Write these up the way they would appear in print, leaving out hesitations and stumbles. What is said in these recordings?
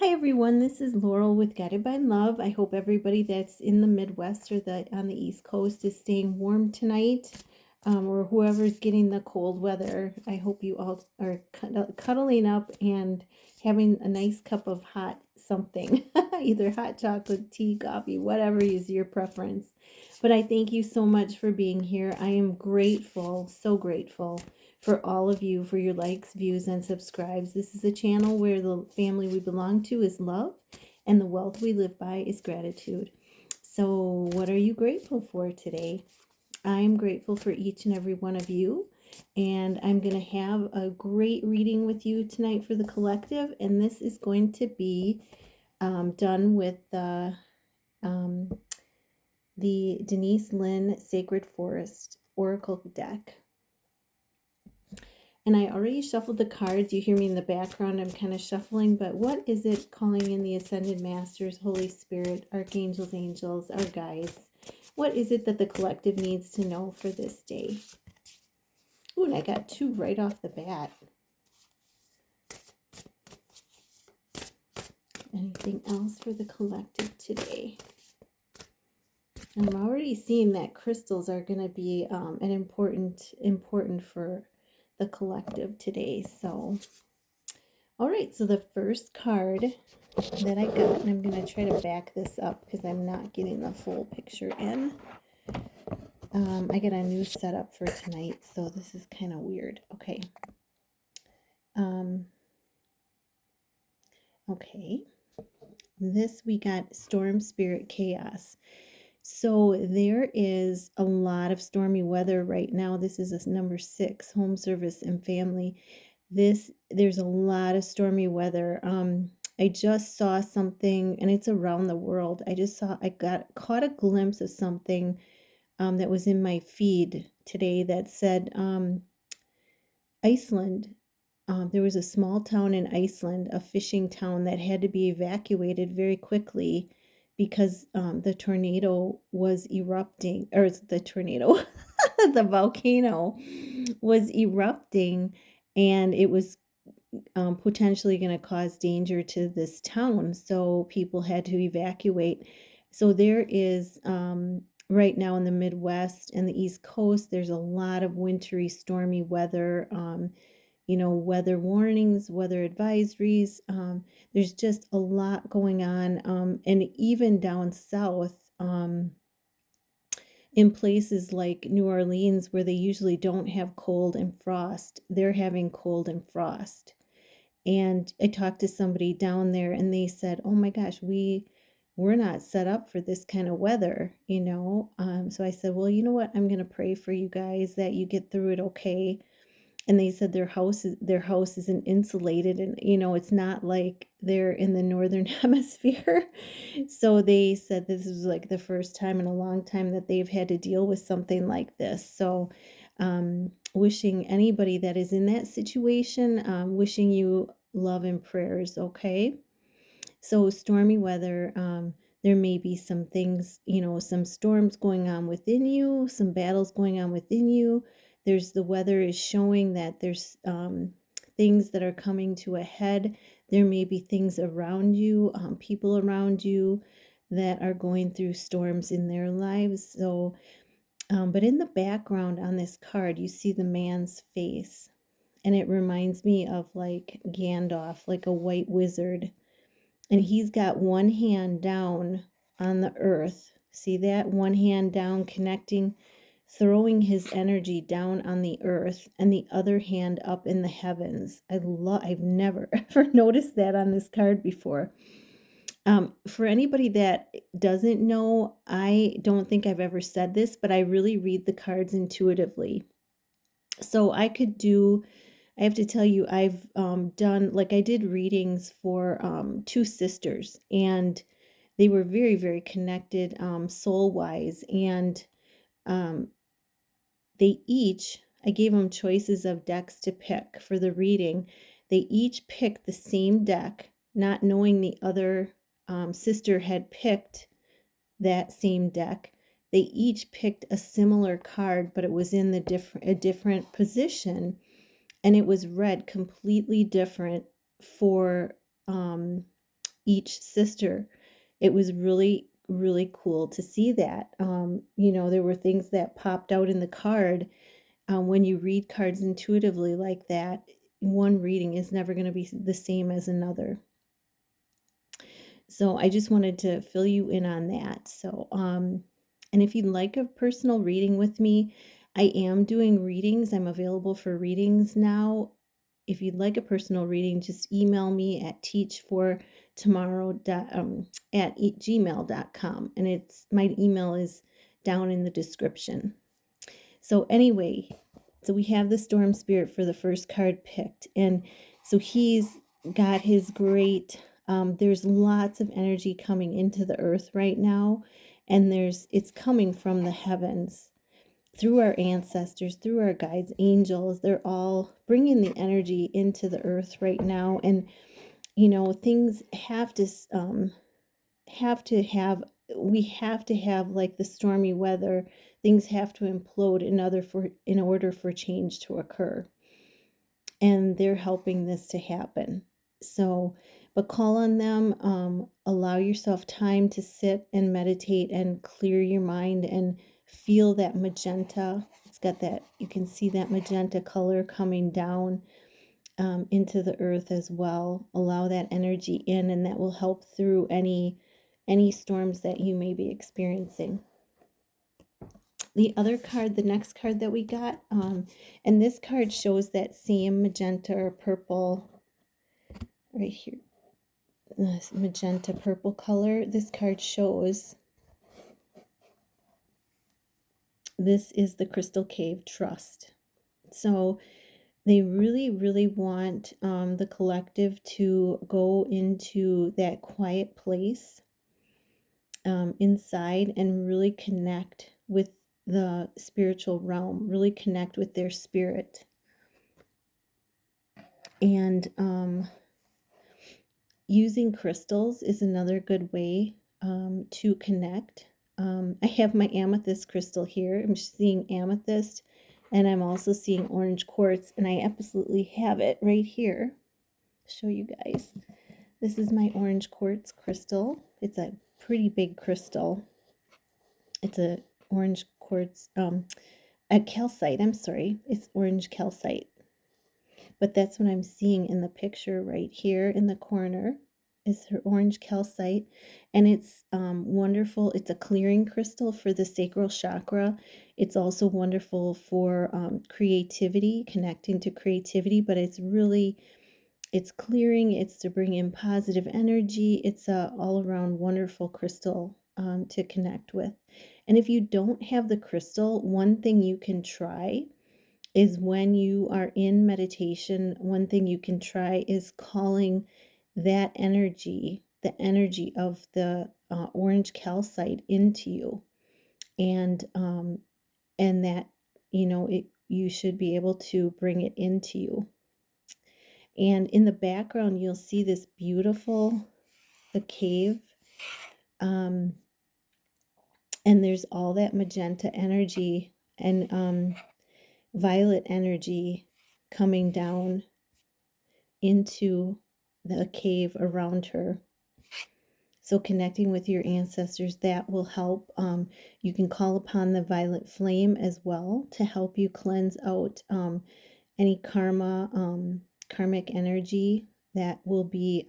Hi everyone, this is Laurel with Guided by Love. I hope everybody that's in the Midwest or on the East Coast is staying warm tonight, or whoever's getting the cold weather. I hope you all are cuddling up and having a nice cup of hot something, either hot chocolate, tea, coffee, whatever is your preference. But I thank you so much for being here. I am grateful, so grateful for all of you for your likes, views, and subscribes. This is a channel where the family we belong to is love and the wealth we live by is gratitude. So what are you grateful for today? I'm grateful for each and every one of you, and I'm going to have a great reading with you tonight for the collective, and this is going to be done with the Denise Lynn Sacred Forest Oracle deck. And I already shuffled the cards. You hear me in the background. I'm kind of shuffling. But what is it calling in the Ascended Masters, Holy Spirit, Archangels, Angels, our guides? What is it that the collective needs to know for this day? Ooh, and I got two right off the bat. Anything else for the collective today? I'm already seeing that crystals are going to be an important for the collective today. So all right, so the first card that I got, and I'm going to try to back this up because I'm not getting the full picture in. I get a new setup for tonight, so this is kind of weird. Okay. Okay. This we got Storm Spirit Chaos. So there is a lot of stormy weather right now. This is a number 6, home service and family. There's a lot of stormy weather. I just saw something, and it's around the world. I caught a glimpse of something that was in my feed today that said Iceland. There was a small town in Iceland, a fishing town that had to be evacuated very quickly because the tornado was erupting, or the tornado, the volcano was erupting, and it was potentially going to cause danger to this town. So people had to evacuate. So there is, right now in the Midwest and the East Coast, there's a lot of wintry, stormy weather. Weather warnings, weather advisories. There's just a lot going on. And even down south, in places like New Orleans, where they usually don't have cold and frost, they're having cold and frost. And I talked to somebody down there, and they said, oh my gosh, we're not set up for this kind of weather, So I said, well, you know what? I'm going to pray for you guys that you get through it okay. And they said their house isn't insulated, and it's not like they're in the northern hemisphere. So they said this is like the first time in a long time that they've had to deal with something like this. So wishing anybody that is in that situation, wishing you love and prayers, okay? So stormy weather, there may be some things, some storms going on within you, some battles going on within you. The weather is showing that there's things that are coming to a head. There may be things around you, people around you that are going through storms in their lives. So, but in the background on this card, you see the man's face, and it reminds me of like Gandalf, like a white wizard. And he's got one hand down on the earth. See that? One hand down, connecting, throwing his energy down on the earth, and the other hand up in the heavens. I've never ever noticed that on this card before. For anybody that doesn't know, I don't think I've ever said this, but I really read the cards intuitively. So I have to tell you, I've done, like, I did readings for 2 sisters, and they were very, very connected soul-wise, and um, I gave them choices of decks to pick for the reading. They each picked the same deck, not knowing the other sister had picked that same deck. They each picked a similar card, but it was in a different position, and it was read completely different for each sister. It was really, really cool to see that. There were things that popped out in the card. When you read cards intuitively like that, one reading is never going to be the same as another. So I just wanted to fill you in on that. And if you'd like a personal reading with me, I am doing readings. I'm available for readings now. If you'd like a personal reading, just email me at teachfortomorrow at gmail.com. And my email is down in the description. So anyway, so we have the storm spirit for the first card picked. And so he's got his great, there's lots of energy coming into the earth right now. And it's coming from the heavens through our ancestors, through our guides, angels. They're all bringing the energy into the earth right now. And, things have to have we have to have like the stormy weather. Things have to implode in order for change to occur, and they're helping this to happen. So but call on them. Allow yourself time to sit and meditate and clear your mind and feel that magenta. It's got that, you can see that magenta color coming down into the earth as well. Allow that energy in, and that will help through any storms that you may be experiencing. The next card that we got, and this card shows that same magenta or purple right here, this magenta purple color. This card shows this is the Crystal Cave Trust. So they really, really want the collective to go into that quiet place inside and really connect with the spiritual realm, really connect with their spirit. And using crystals is another good way to connect. I have my amethyst crystal here. I'm seeing amethyst, and I'm also seeing orange quartz, and I absolutely have it right here. Show you guys. This is my orange quartz crystal. It's a pretty big crystal. It's a orange quartz, a calcite. I'm sorry. It's orange calcite. But that's what I'm seeing in the picture right here in the corner is her orange calcite. And it's wonderful. It's a clearing crystal for the sacral chakra. It's also wonderful for creativity, connecting to creativity, but it's clearing. It's to bring in positive energy. It's a all-around wonderful crystal to connect with. And if you don't have the crystal, one thing you can try is when you are in meditation, one thing you can try is calling that energy, the energy of the orange calcite into you. And that, you should be able to bring it into you. And in the background, you'll see this beautiful, the cave. And there's all that magenta energy and violet energy coming down into the cave around her. So connecting with your ancestors, that will help. You can call upon the violet flame as well to help you cleanse out any karmic energy. That will be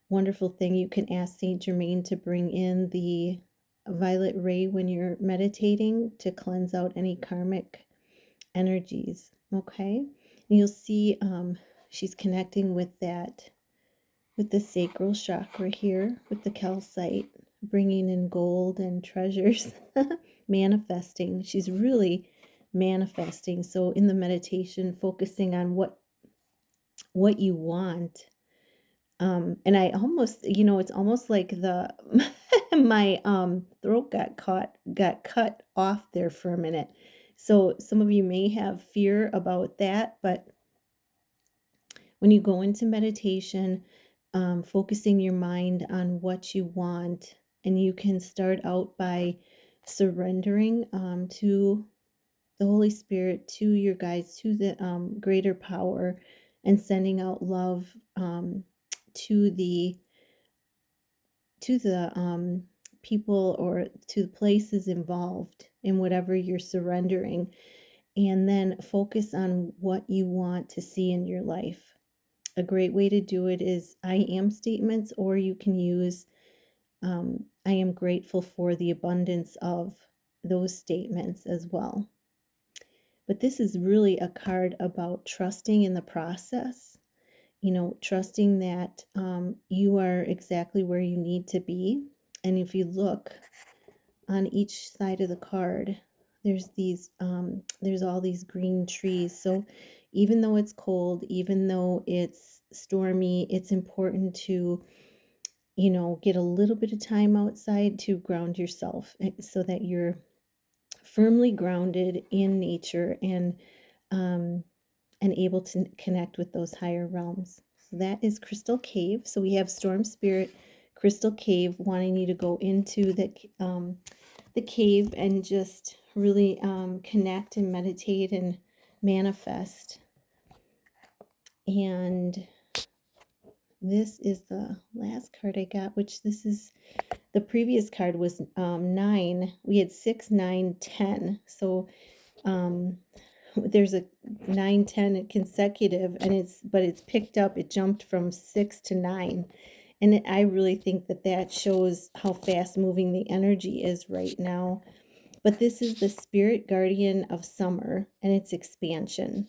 wonderful thing. You can ask Saint Germain to bring in the violet ray when you're meditating to cleanse out any karmic energies. Okay, and you'll see she's connecting with the sacral chakra here with the calcite, bringing in gold and treasures, manifesting. She's really manifesting. So in the meditation, focusing on what you want. And I almost, it's almost like my throat got cut off there for a minute. So some of you may have fear about that, but when you go into meditation, focusing your mind on what you want, and you can start out by surrendering to the Holy Spirit, to your guides, to the greater power, and sending out love to the people or to the places involved in whatever you're surrendering, and then focus on what you want to see in your life. A great way to do it is I am statements, or you can use I am grateful for the abundance of those statements as well. But this is really a card about trusting in the process, trusting that you are exactly where you need to be. And if you look on each side of the card, there's all these green trees. So even though it's cold, even though it's stormy, it's important to, get a little bit of time outside to ground yourself so that you're firmly grounded in nature um, and able to connect with those higher realms. So that is Crystal Cave. So we have Storm Spirit, Crystal Cave, wanting you to go into the cave and just really connect and meditate and manifest. And this is the last card I got, which this is the previous card was 9. We had 6, 9, 10. So there's a 9, 10 consecutive, and it's picked up. It jumped from 6 to 9. And I really think that shows how fast moving the energy is right now. But this is the spirit guardian of summer and its expansion.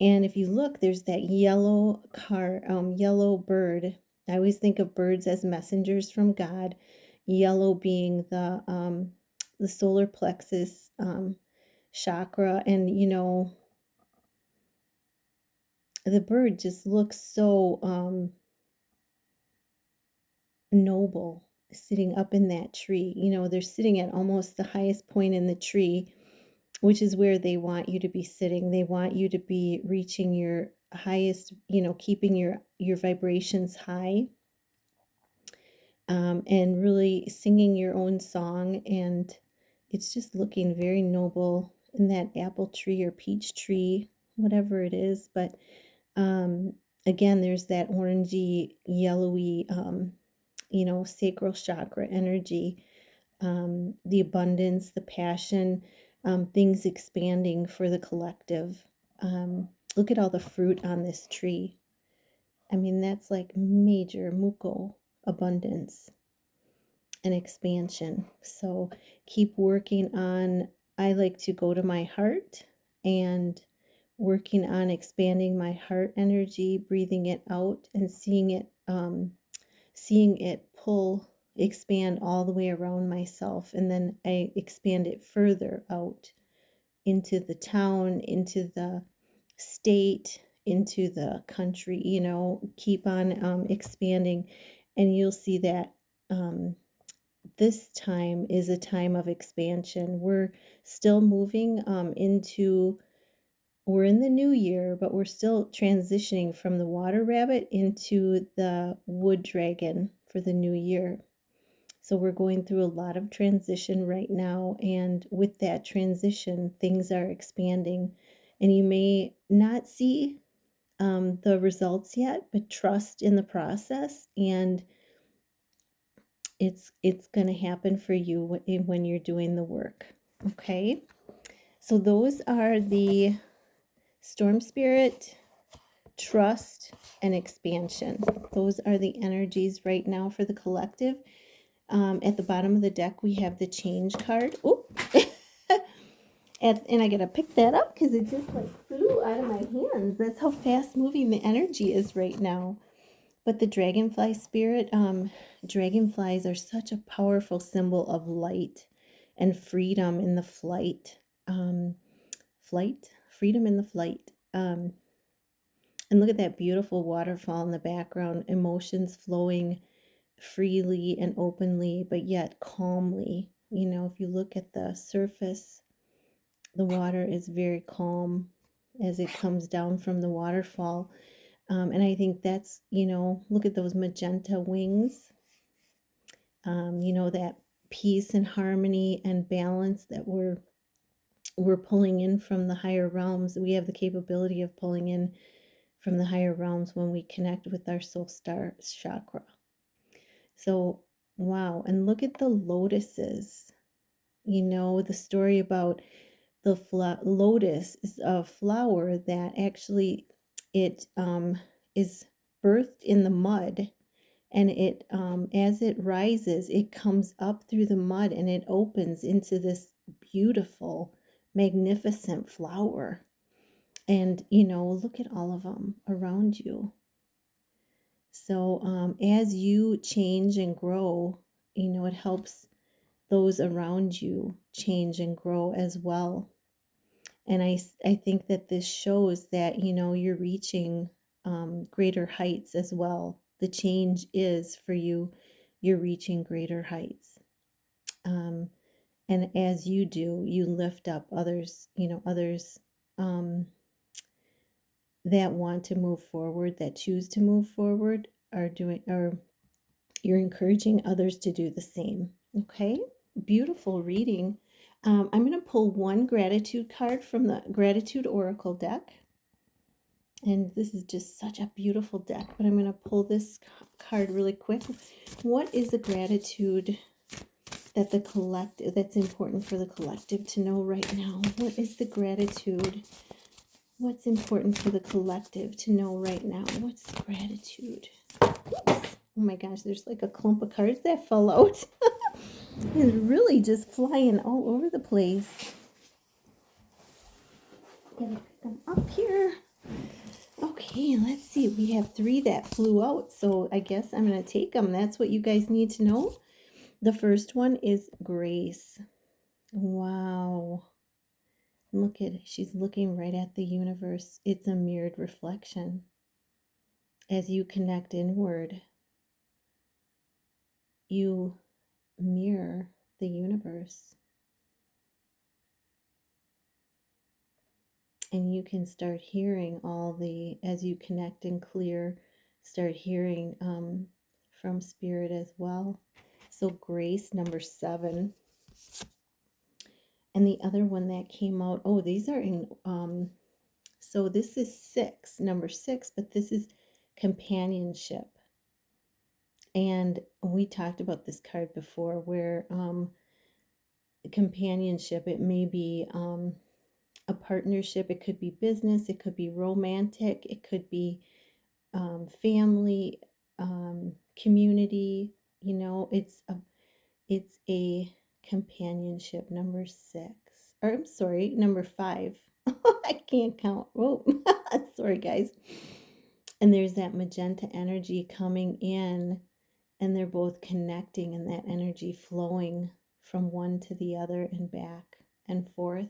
And if you look, there's that yellow bird. I always think of birds as messengers from God. Yellow being the solar plexus chakra, and the bird just looks so noble sitting up in that tree. They're sitting at almost the highest point in the tree, which is where they want you to be sitting. They want you to be reaching your highest, keeping your vibrations high, and really singing your own song. And it's just looking very noble in that apple tree or peach tree, whatever it is. But again, there's that orangey, yellowy, sacral chakra energy, the abundance, the passion, things expanding for the collective. Look at all the fruit on this tree. I mean, that's like major muko abundance and expansion. So keep working on, I like to go to my heart and working on expanding my heart energy, breathing it out and seeing it expand all the way around myself. And then I expand it further out into the town, into the state, into the country, keep on expanding. And you'll see that this time is a time of expansion. We're still moving we're in the new year, but we're still transitioning from the water rabbit into the wood dragon for the new year. So we're going through a lot of transition right now. And with that transition, things are expanding. And you may not see the results yet, but trust in the process. And it's going to happen for you when you're doing the work. Okay. So those are the Storm Spirit, trust, and expansion. Those are the energies right now for the collective. At the bottom of the deck, we have the change card. Oh, and I gotta pick that up because it just like flew out of my hands. That's how fast moving the energy is right now. But the dragonfly spirit, dragonflies are such a powerful symbol of light and freedom in the flight. Freedom in the flight. And look at that beautiful waterfall in the background, emotions flowing freely and openly, but yet calmly. If you look at the surface, the water is very calm as it comes down from the waterfall. And I think that's, look at those magenta wings, that peace and harmony and balance that we're pulling in from the higher realms. We have the capability of pulling in from the higher realms when we connect with our soul star chakra. So, wow. And look at the lotuses. The story about the lotus is a flower that actually it is birthed in the mud, and it as it rises, it comes up through the mud and it opens into this beautiful, magnificent flower. And look at all of them around you. So as you change and grow, it helps those around you change and grow as well. And I think that this shows that, you're reaching greater heights as well. The change is for you, you're reaching greater heights. And as you do, you lift up others, others that want to move forward, that choose to move forward, or you're encouraging others to do the same. Okay, beautiful reading. I'm going to pull one gratitude card from the Gratitude Oracle deck. And this is just such a beautiful deck, but I'm going to pull this card really quick. What is the gratitude that's important for the collective to know right now? What is the gratitude? What's important for the collective to know right now? What's gratitude? Oops. Oh my gosh, there's like a clump of cards that fell out. It's really just flying all over the place. Gotta pick them up here. Okay, let's see. We have 3 that flew out, so I guess I'm going to take them. That's what you guys need to know. The first one is grace. Wow. Look at it. She's looking right at the universe. It's a mirrored reflection. As you connect inward, you mirror the universe. And you can start hearing as you connect and clear, start hearing from spirit as well. So grace, number 7. And the other one that came out, these are in, so this is 6, number 6, but this is companionship. And we talked about this card before, where companionship, it may be a partnership, it could be business, it could be romantic, it could be family, community. It's a companionship. Number 6, or I'm sorry, number 5. I can't count. Oh, sorry guys. And there's that magenta energy coming in, and they're both connecting, and that energy flowing from one to the other and back and forth.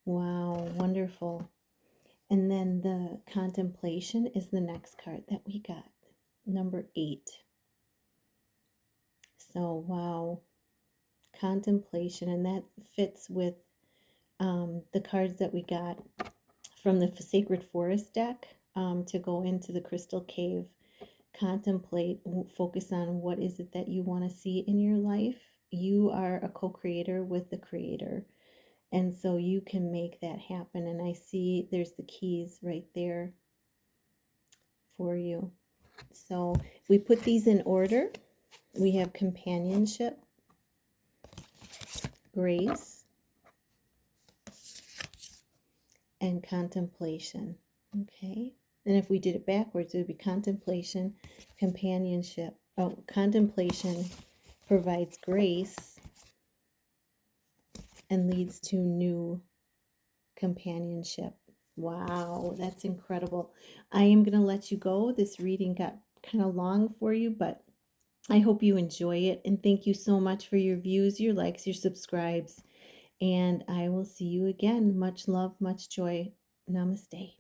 Wow, wonderful. And then the contemplation is the next card that we got, number 8. So, wow, contemplation, and that fits with the cards that we got from the Sacred Forest deck to go into the Crystal Cave. Contemplate, focus on what is it that you want to see in your life. You are a co-creator with the Creator. And so you can make that happen. And I see there's the keys right there for you. So if we put these in order, we have companionship, grace, and contemplation. Okay. And if we did it backwards, it would be contemplation, companionship. Oh, contemplation provides grace and leads to new companionship. Wow, that's incredible. I am going to let you go. This reading got kind of long for you, but I hope you enjoy it. And thank you so much for your views, your likes, your subscribes. And I will see you again. Much love, much joy. Namaste.